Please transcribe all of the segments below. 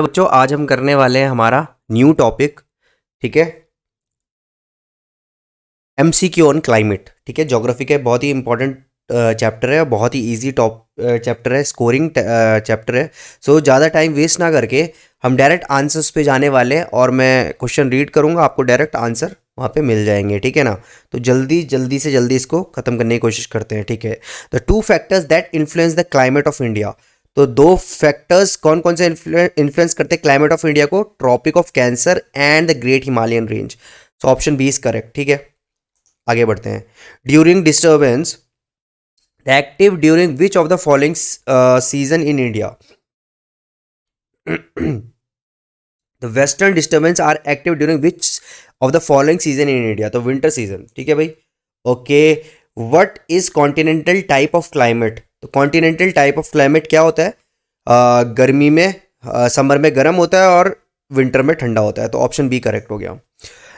बच्चों आज हम करने वाले हैं हमारा न्यू टॉपिक। ठीक है, एमसीक्यू ऑन क्लाइमेट। ठीक है, ज्योग्राफी का बहुत ही इंपॉर्टेंट चैप्टर है, बहुत ही इजी टॉप चैप्टर है, स्कोरिंग चैप्टर है। सो ज़्यादा टाइम वेस्ट ना करके हम डायरेक्ट आंसर्स पे जाने वाले हैं और मैं क्वेश्चन रीड करूँगा, आपको डायरेक्ट आंसर वहाँ पे मिल जाएंगे। ठीक है ना, तो जल्दी जल्दी से जल्दी इसको ख़त्म करने की कोशिश करते हैं। ठीक है, the two factors that influence the climate of India. तो दो फैक्टर्स कौन कौन से इन्फ्लुएंस करते हैं क्लाइमेट ऑफ इंडिया को? Tropic of cancer and the great Himalayan range. So option B is correct. ठीक है, आगे बढ़ते हैं। During disturbance active during which of the following season in India? The western disturbance are active during which of the following season in India? तो winter season. ठीक है भाई, okay. What is continental type of climate? तो continental type of climate क्या होता है? गर्मी में समर में गर्म होता है और विंटर में ठंडा होता है। तो ऑप्शन बी करेक्ट हो गया।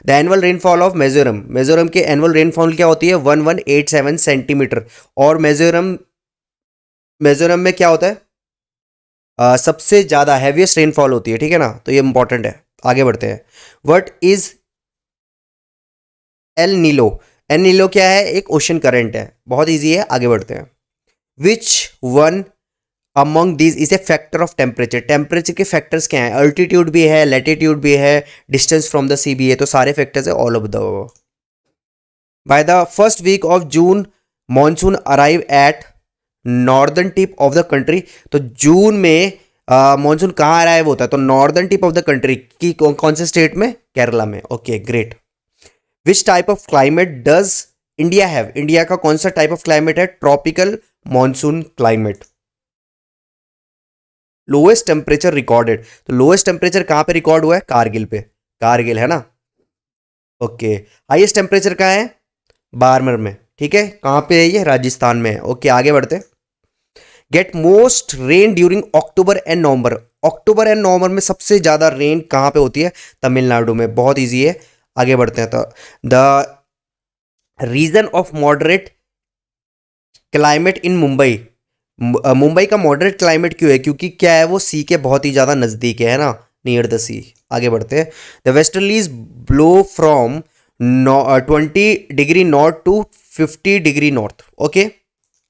The annual rainfall of Mizoram. Mizoram के एनुअल रेनफॉल क्या होती है? 1187 सेंटीमीटर। और मिजोरम मिजोरम में क्या होता है? सबसे ज़्यादा हैवीएस्ट रेनफॉल होती है। ठीक है ना, तो ये इंपॉर्टेंट है। आगे बढ़ते हैं। व्हाट इज एल नीलो? एल नीलो क्या है? एक ओशन करंट है, बहुत ईजी है। आगे बढ़ते हैं। Which one among these is a factor of temperature? Temperature के फैक्टर्स क्या हैं? अल्टीट्यूड भी है, लैटिट्यूड भी है, डिस्टेंस फ्रॉम द सी भी है। तो सारे फैक्टर्स है, all of the. By the first week of June monsoon arrive at northern tip of the country. तो जून में मॉनसून कहाँ अराइव होता है? तो northern tip of the country की कौन से स्टेट में? केरला में। Okay great. Which type of climate does India have? India का कौन सा टाइप ऑफ क्लाइमेट है? Tropical monsoon climate. Lowest temperature recorded. तो लोएस्ट टेम्परेचर कहां पे रिकॉर्ड हुआ है? कारगिल पे। कारगिल है ना, ओके। हाईएस्ट टेम्परेचर कहां है? बारमर में। ठीक है, कहां पे है ये? राजस्थान में है। ओके आगे बढ़ते। Get most rain during October and November. October and November में सबसे ज्यादा रेन कहां पे होती है? तमिलनाडु में। बहुत इजी है, आगे बढ़ते हैं। तो the region of moderate climate in Mumbai. Mumbai का मॉडरेट क्लाइमेट क्यों है? क्योंकि क्या है, वो सी के बहुत ही ज़्यादा नज़दीक है ना, नियर द सी। आगे बढ़ते हैं। The westerlies blow from 20 degree north to 50 degree north. Okay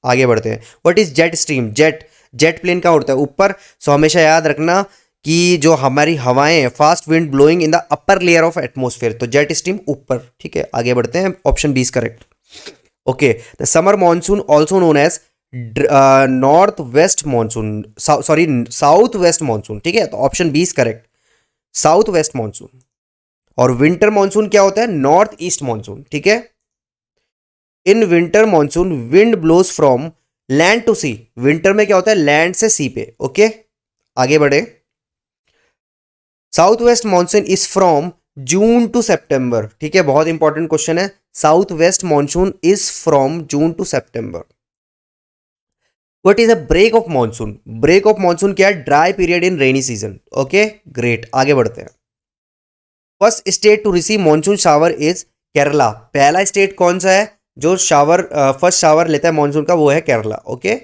आगे बढ़ते हैं। What is jet stream? Jet plane का उड़ता है ऊपर। सो हमेशा याद रखना कि जो हमारी हवाएं हैं, fast wind blowing in the upper layer of atmosphere. तो जेट स्ट्रीम ऊपर। ठीक है, आगे बढ़ते हैं। Option B is correct. Okay, the summer monsoon also known as north west monsoon, sorry south west monsoon. ठीक है, तो option B is correct, south west monsoon. और विंटर मॉनसून क्या होता है? North east monsoon. ठीक है, in winter monsoon wind blows from land to C. Winter में क्या होता है? लैंड से सी पे। ओके आगे बढ़े। South west monsoon is from June to सितंबर। ठीक है, बहुत इंपॉर्टेंट क्वेश्चन है। South west monsoon is from June to सितंबर। What is a break of monsoon? Break of monsoon क्या है? Dry period in rainy season. Okay great, आगे बढ़ते हैं। First state to receive monsoon shower is Kerala. पहला state कौन सा है जो शावर फर्स्ट शावर लेता है मॉनसून का? वो है केरला। ओके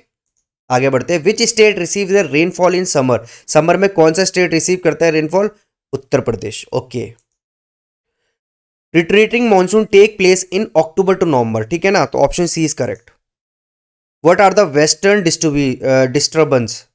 आगे बढ़ते हैं। Which state receive the rainfall in summer? Summer में कौन सा स्टेट रिसीव करता है rainfall? Uttar Pradesh. Okay, retreating monsoon take place in October to नवंबर। ठीक है ना, तो option C is correct. What are the western disturbance?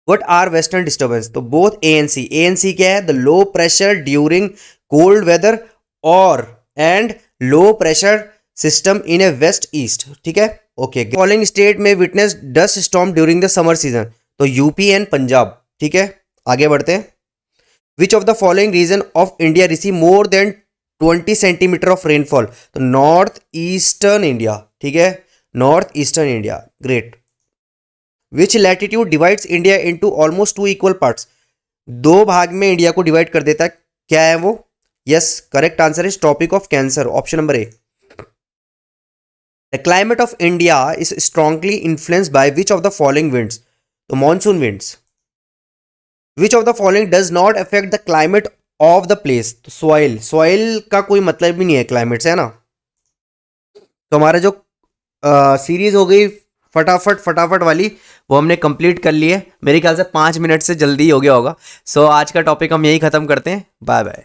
What are western disturbance? तो both A and C. A and C क्या है? The low pressure during cold weather और and low pressure system in A west east. ठीक है, okay. Following state में witness dust storm during the summer season. तो UP and Punjab. ठीक है, आगे बढ़ते हैं। Which of the following region of India receive more than 20 centimetre of rainfall? तो नॉर्थ ईस्टर्न इंडिया। ठीक है, north eastern India, great. Which latitude divides India into almost two equal parts? दो भाग में इंडिया को डिवाइड कर देता है, क्या है वो? Yes, correct answer is tropic of cancer, option number A. The climate of India is strongly influenced by which of the following winds? तो monsoon winds. Which of the following does not affect the climate of the place? तो soil. Soil का कोई मतलब भी नहीं है climate से, है ना। तो हमारा जो सीरीज हो गई फटाफट फटाफट वाली वो हमने कंप्लीट कर ली है। मेरे ख्याल से 5 मिनट से जल्दी हो गया होगा। सो आज का टॉपिक हम यही ख़त्म करते हैं। Bye bye.